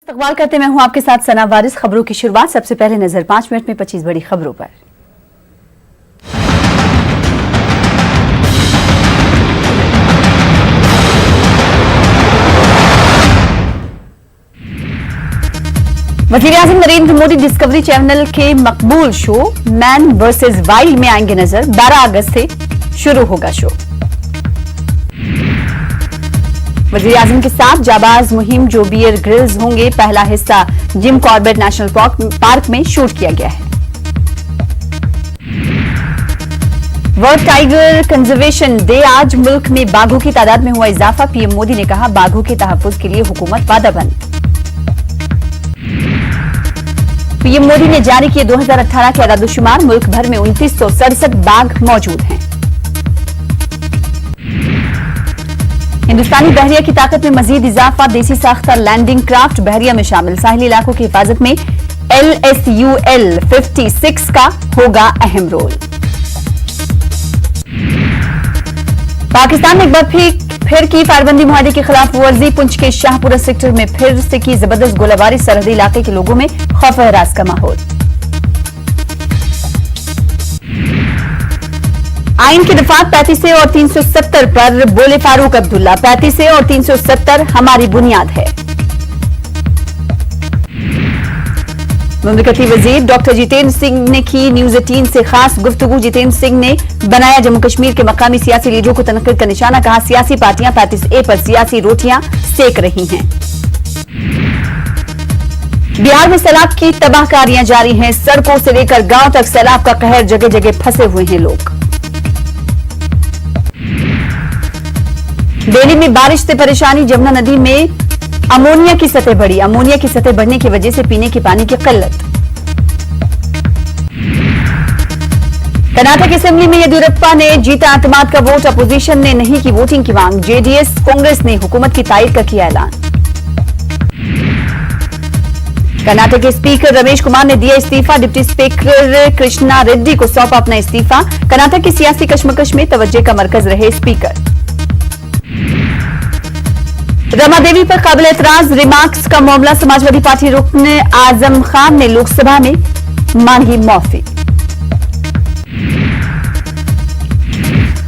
इस्तकबाल करते मैं हूं आपके साथ सना वारिस। खबरों की शुरुआत सबसे पहले नजर 5 मिनट में 25 बड़ी खबरों पर। वज़ीर-ए-आज़म नरेंद्र मोदी डिस्कवरी चैनल के मकबूल शो मैन वर्सेस वाइल्ड में आएंगे नजर। 12 अगस्त से शुरू होगा शो। वज़ीर-ए-आज़म के साथ जाबाज मुहिम जो बियर ग्रिल्स होंगे। पहला हिस्सा जिम कॉर्बेट नेशनल पार्क में शूट किया गया है। वर्ल्ड टाइगर कंजर्वेशन डे आज मुल्क में बाघों की तादाद में हुआ इजाफा। पीएम मोदी ने कहा बाघों के तहफ्फुज के लिए हुकूमत वादाबंद। पीएम मोदी ने जारी किए 2018 के अदाद-ओ-शुमार। मुल्क भर में 2967 बाघ मौजूद हैं। हिंदुस्तानी बहरिया की ताकत में मजीद इजाफा। देसी साख्ता लैंडिंग क्राफ्ट बहरिया में शामिल। साहिली इलाकों की हिफाजत में LSUL 56 का होगा अहम रोल। पाकिस्तान ने एक बार फिर की फायरबंदी मुआहदे के खिलाफ वर्जी। पुंछ के शाहपुरा सेक्टर में फिर से की जबरदस्त गोलाबारी। सरहदी इलाके के लोगों में खौफ हरास का माहौल। आइन के दफात 35A और 370 पर बोले फारूक अब्दुल्ला। 35A और 370 हमारी बुनियाद है। मुमलिकती वजीर डॉक्टर जितेंद्र सिंह ने की न्यूज 18 से खास गुफ्तगू। जितेंद्र सिंह ने बनाया जम्मू कश्मीर के मकामी सियासी लीडरों को तनकीद का निशाना। कहा सियासी पार्टियां 35A पर सियासी रोटियां सेक रही हैं। बिहार में सैलाब की तबाहकारियां जारी हैं। सड़कों से लेकर गांव तक सैलाब का कहर। जगह जगह फंसे हुए हैं लोग। दिल्ली में बारिश से परेशानी। जमुना नदी में अमोनिया की सतह बढ़ी। अमोनिया की सतह बढ़ने की वजह से पीने के पानी की किल्लत। कर्नाटक असेंबली में येदियुरप्पा ने जीता एतमाद का वोट। अपोजिशन ने नहीं की वोटिंग की मांग। जेडीएस कांग्रेस ने हुकूमत की तायद का किया ऐलान। कर्नाटक के स्पीकर रमेश कुमार ने दिया इस्तीफा। डिप्टी स्पीकर कृष्णा रेड्डी को सौंपा अपना इस्तीफा। कर्नाटक की सियासी कशमकश में तवज्जो का मरकज रहे स्पीकर। रमा देवी पर काबिल एतराज रिमार्क्स का मामला। समाजवादी पार्टी रुकन आजम खान ने लोकसभा में मांगी माफी।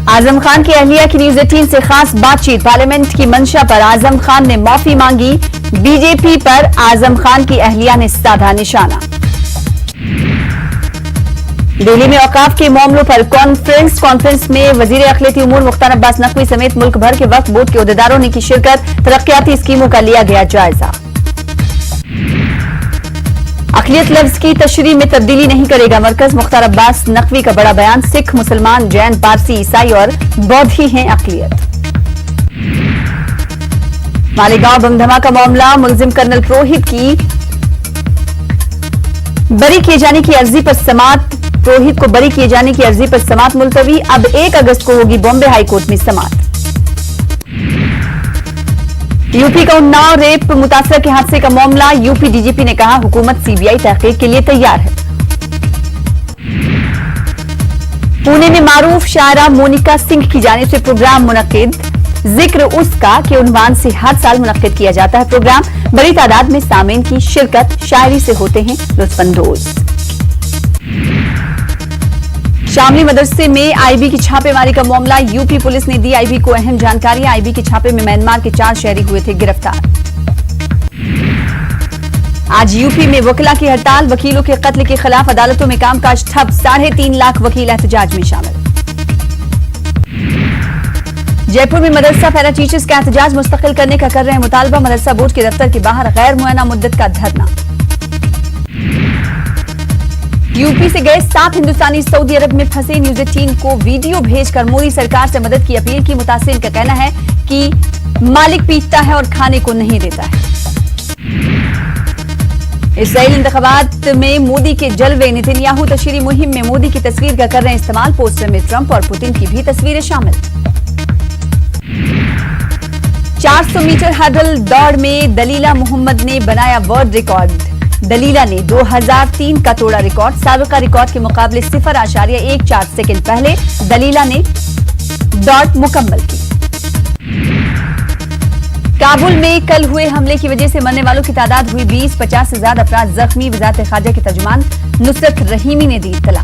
आजम खान की अहलिया की न्यूज 18 से खास बातचीत। पार्लियामेंट की मंशा पर आजम खान ने माफी मांगी। बीजेपी पर आजम खान की अहलिया ने साधा निशाना। दिल्ली में औकाफ के मामलों पर कॉन्फ्रेंस में वजीर अखिलती उमूर मुख्तार अब्बास नकवी समेत मुल्क भर के वक्फ बोर्ड के ओहदेदारों ने की शिरकत। तरक्याती स्कीमों का लिया गया जायजा। अखिलियत लफ्ज की तशरीह में तब्दीली नहीं करेगा मरकज। मुख्तार अब्बास नकवी का बड़ा बयान। सिख मुसलमान जैन पारसी ईसाई और बौद्ध ही हैं अखिलियत। मालेगांव बम धमाका मामला। मुलजिम कर्नल पुरोहित की बरी किए जाने की अर्जी पर समाअत। पुरोहित को बरी किए जाने की अर्जी पर समाअत मुलतवी। अब 1 अगस्त को होगी बॉम्बे हाईकोर्ट में समाअत। यूपी का उन्नाव रेप मुतासर के हादसे का मामला। यूपी डीजीपी ने कहा हुकूमत सीबीआई तहकीक के लिए तैयार है। पुणे में मारूफ शायरा मोनिका सिंह की जानिब से प्रोग्राम मुनक्किद। जिक्र उसका के उन्वान से हर साल मुनक्किद किया जाता है प्रोग्राम। बड़ी तादाद में सामीन की शिरकत। शायरी से होते हैं लुत्फअंदोज। शामली मदरसे में आईबी की छापेमारी का मामला। यूपी पुलिस ने दी आईबी को अहम जानकारियां। आईबी के छापे में म्यांमार के 4 शहरी हुए थे गिरफ्तार। आज यूपी में वकीला की हड़ताल। वकीलों के कत्ल के खिलाफ अदालतों में कामकाज ठप। 3.5 लाख वकील एहतजाज में शामिल। जयपुर में मदरसा पैरा टीचर्स का एहतजाज मुस्तकिल करने का कर रहे हैं मुतालबा। मदरसा बोर्ड के दफ्तर के बाहर गैर मुअय्यना मुद्दत का धरना। यूपी से गए 7 हिंदुस्तानी सऊदी अरब में फंसे। न्यूज 18 को वीडियो भेजकर मोदी सरकार से मदद की अपील की। मुतासिर का कहना है कि मालिक पीटता है और खाने को नहीं देता है। इसराइल इंतखाबात में मोदी के जलवे। नेतन्याहू तशरीह मुहिम में मोदी की तस्वीर का कर रहे हैं इस्तेमाल। पोस्टर में ट्रंप और पुतिन की भी तस्वीरें शामिल। 400 मीटर हर्डल दौड़ में दलीला मोहम्मद ने बनाया वर्ल्ड रिकॉर्ड। दलीला ने 2003 का तोड़ा रिकॉर्ड। साबिका रिकॉर्ड के मुकाबले 0.14 सेकंड पहले दलीला ने दौड़ मुकम्मल की। काबुल में कल हुए हमले की वजह से मरने वालों की तादाद हुई 20, 50 से ज्यादा अफराद जख्मी। वजारत खारजा के तर्जुमान नुसरत रहीमी ने दी इत्तला।